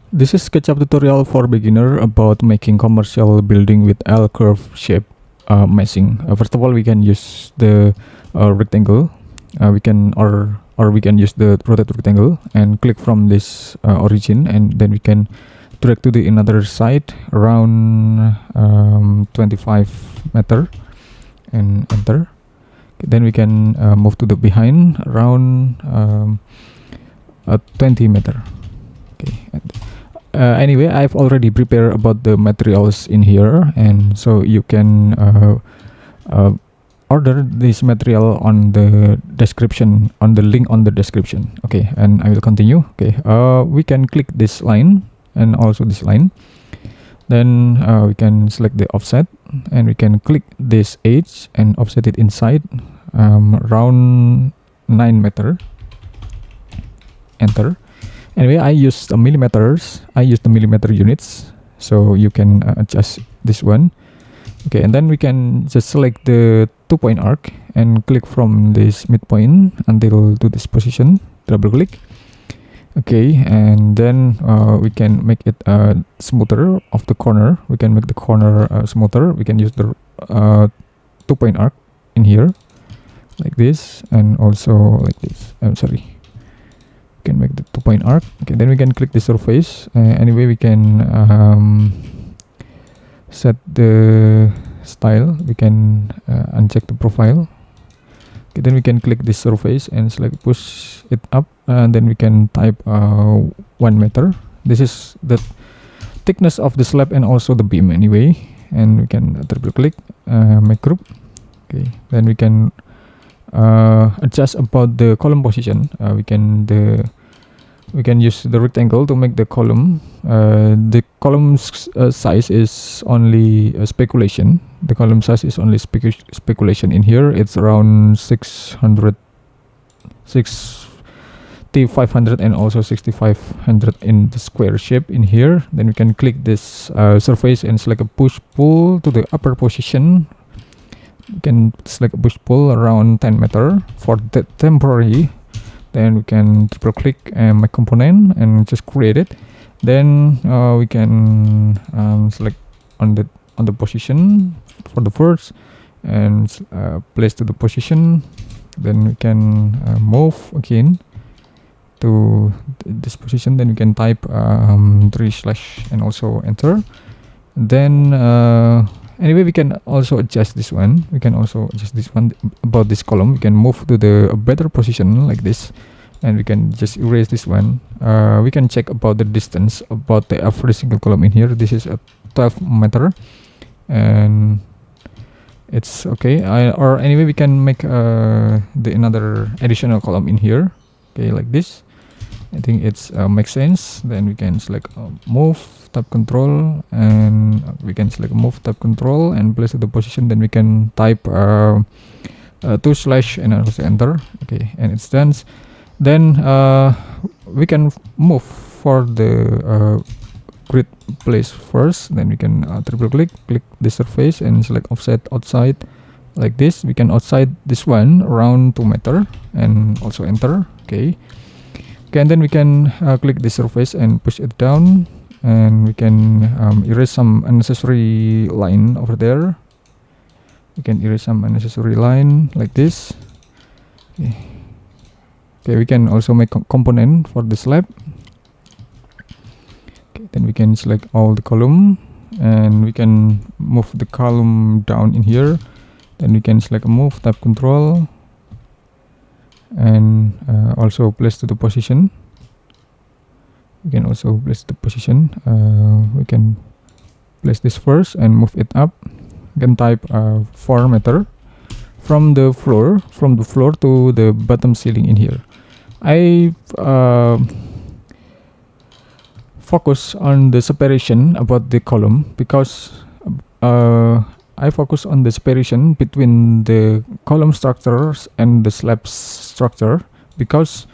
This is Sketchup tutorial for beginner about making commercial building with L curve shape meshing. First of all, we can use the rectangle. We can or we can use the rotate rectangle and click from this origin, and then we can drag to the another side around 25 meter and enter. Then we can move to the behind around 20 meter. Okay. Anyway, I've already prepared about the materials in here, and so you can uh, order this material on the description, on the link on the description. Okay, and I will continue. Okay, we can click this line and also this line. Then we can select the offset, and we can click this edge and offset it inside around 9 meter. Enter. Anyway, I use the millimeters. I use the millimeter units, so you can adjust this one. Okay, and then we can just select the 2-point arc and click from this midpoint until to this position. Double click. Okay, and then we can make it smoother of the corner. We can make the corner smoother. We can use the 2-point arc in here, like this, and also like this. I'm sorry. Can make the 2-point arc. Okay, then we can click the surface. Anyway, we can set the style. We can uncheck the profile. Okay, then we can click this surface and select push it up, and then we can type 1 meter. This is the thickness of the slab and also the beam anyway, and we can triple click, make group. Okay, then we can adjust about the column position. We can use the rectangle to make the column. The column's size is only speculation. The column size is only speculation. In here, it's around 600, 6500 and also 6500 in the square shape in here. Then we can click this surface and select a push pull to the upper position. You can select a push pull around 10 meter for the temporary. Then we can triple click my component and just create it. Then we can select on the position for the first and place to the position. Then we can move again to this position. Then we can type 3/ and also enter. Then anyway, we can also adjust this one. We can also adjust this one about this column. We can move to the better position like this, and we can just erase this one. We can check about the distance about the every single column in here. This is a 12 meter, and it's okay. Or anyway, we can make the another additional column in here. Okay, like this. I think it's makes sense. Then we can select move, tab control, and we can select move, tab control, and place to the position. Then we can type 2/ and also enter. Okay, and it's done. Then we can move for the grid place first. Then we can triple click the surface and select offset outside like this. We can outside this one around 2 meter and also enter. Okay. Okay, and then we can click the surface and push it down, and we can erase some unnecessary line over there. We can erase some unnecessary line like this. Okay, okay, we can also make a component for the slab. Okay, then we can select all the column, and we can move the column down in here. Then we can select move, tab control, and also place to the position. We can also place the position. We can place this first and move it up. You can type 4 meter from the floor to the bottom ceiling in here. I focus on the separation about the column because I focus on the separation between the column structures and the slab structure because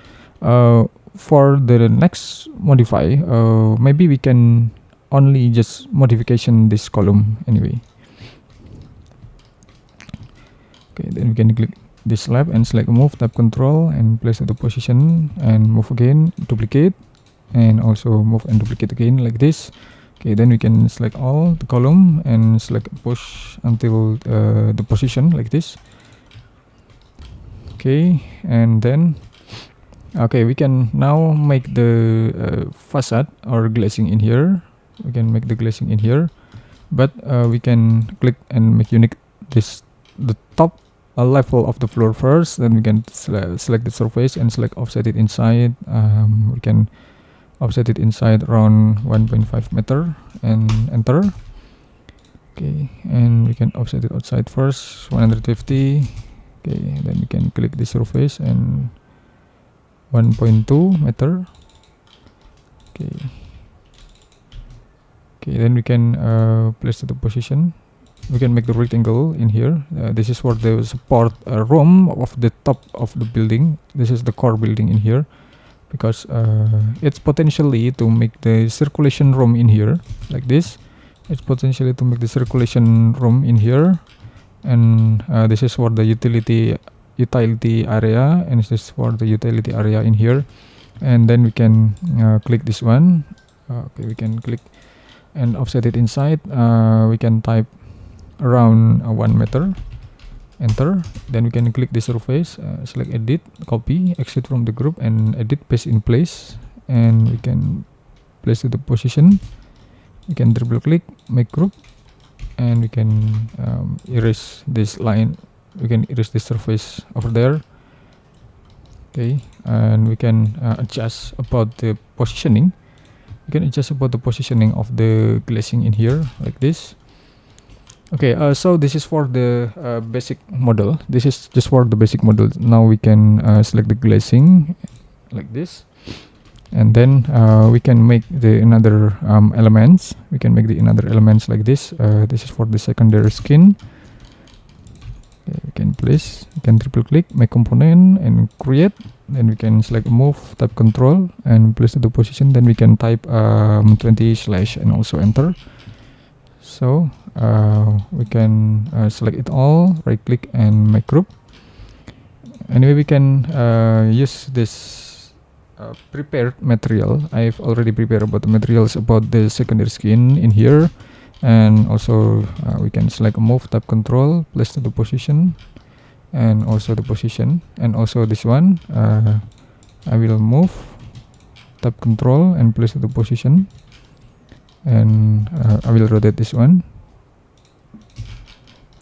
for the next modify, maybe we can only just modification this column anyway. Okay, then we can click this slab and select move, tab control, and place at the position and move again, duplicate, and also move and duplicate again like this. Okay, then we can select all the column and select push until the position like this. Okay, and then okay, we can now make the facade or glazing in here. We can make the glazing in here, but we can click and make unique the top level of the floor first. Then we can select the surface and select offset it inside. We can offset it inside around 1.5 meter and enter. Okay, and we can offset it outside first 150. Okay, then we can click the surface and 1.2 meter. Okay, okay, then we can place the position. We can make the rectangle in here. This is for the support room of the top of the building. This is the core building in here, because it's potentially to make the circulation room in here like this. It's potentially to make the circulation room in here, and this is for the utility area, and this is for the utility area in here. And then we can click this one. Okay, we can click and offset it inside. We can type around 1 meter, enter. Then we can click the surface, select edit, copy, exit from the group, and edit, paste in place. And we can place to the position. We can triple click, make group, and we can erase this line. We can erase the surface over there. Okay, and we can adjust about the positioning. We can adjust about the positioning of the glazing in here like this. Okay, so this is for the basic model. This is just for the basic model. Now we can select the glazing like this, and then we can make the another elements. We can make the another elements like this. This is for the secondary skin. Okay, we can place, we can triple click, make component and create. Then we can select move, type control and place to the position. Then we can type 20 slash and also enter. So we can select it all, right click and make group. Anyway, we can use this prepared material. I've already prepared about the materials about the secondary skin in here. And also we can select move, type control, place to the position, and also the position. And also this one, I will move, type control and place to the position. And I will rotate this one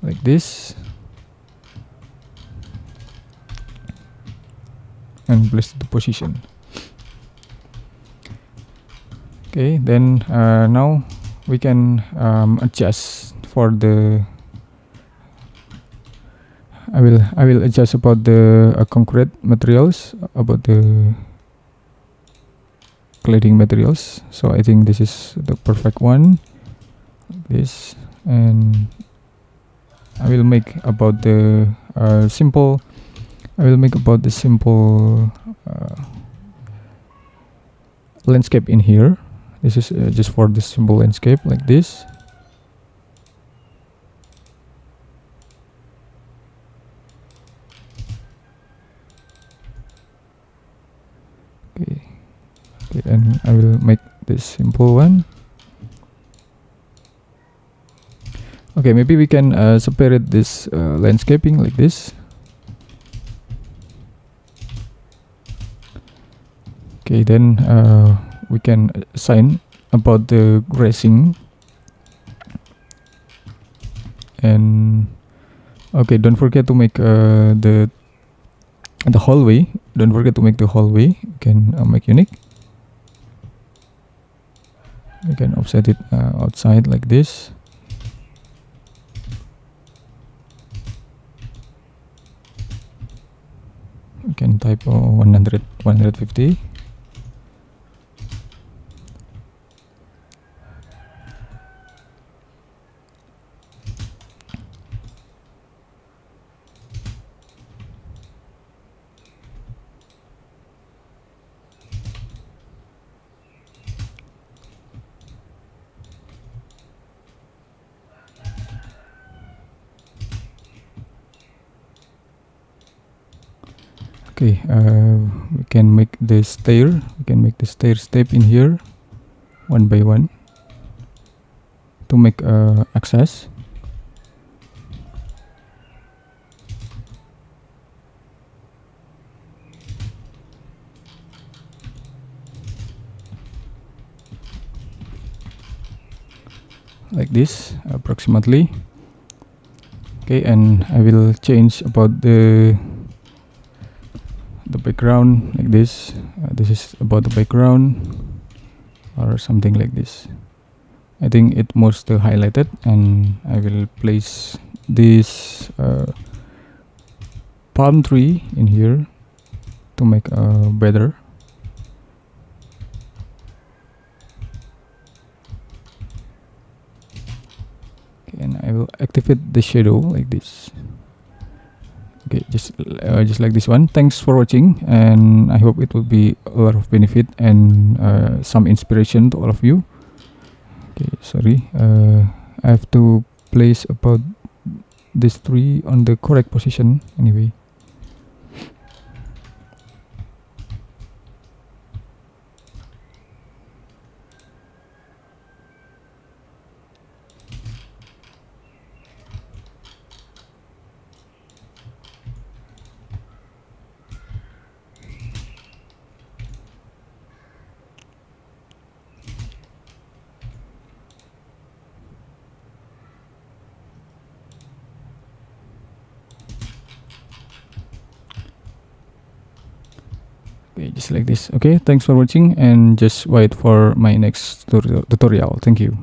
like this and place to the position. Okay, then now we can adjust for the I will adjust about the concrete materials, about the cladding materials. So I think this is the perfect one like this, and I will make about the simple landscape in here. This is just for the simple landscape like this. Okay, and I will make this simple one. Okay, maybe we can separate this landscaping like this. Okay, then we can assign about the grazing. And okay, don't forget to make the hallway. Don't forget to make the hallway. You can make unique. You can offset it outside like this. You can type 150. Okay, we can make the stair. We can make the stair step in here one by one to make access. Like this approximately. Okay, and I will change about the background like this. This is about the background or something like this. I think it most highlighted, and I will place this palm tree in here to make better. Okay, and I will activate the shadow like this. Okay, just like this one. Thanks for watching, and I hope it will be a lot of benefit and some inspiration to all of you. Okay, sorry, I have to place about this tree on the correct position anyway. Okay, just like this. Okay, thanks for watching, and just wait for my next tutorial. Thank you.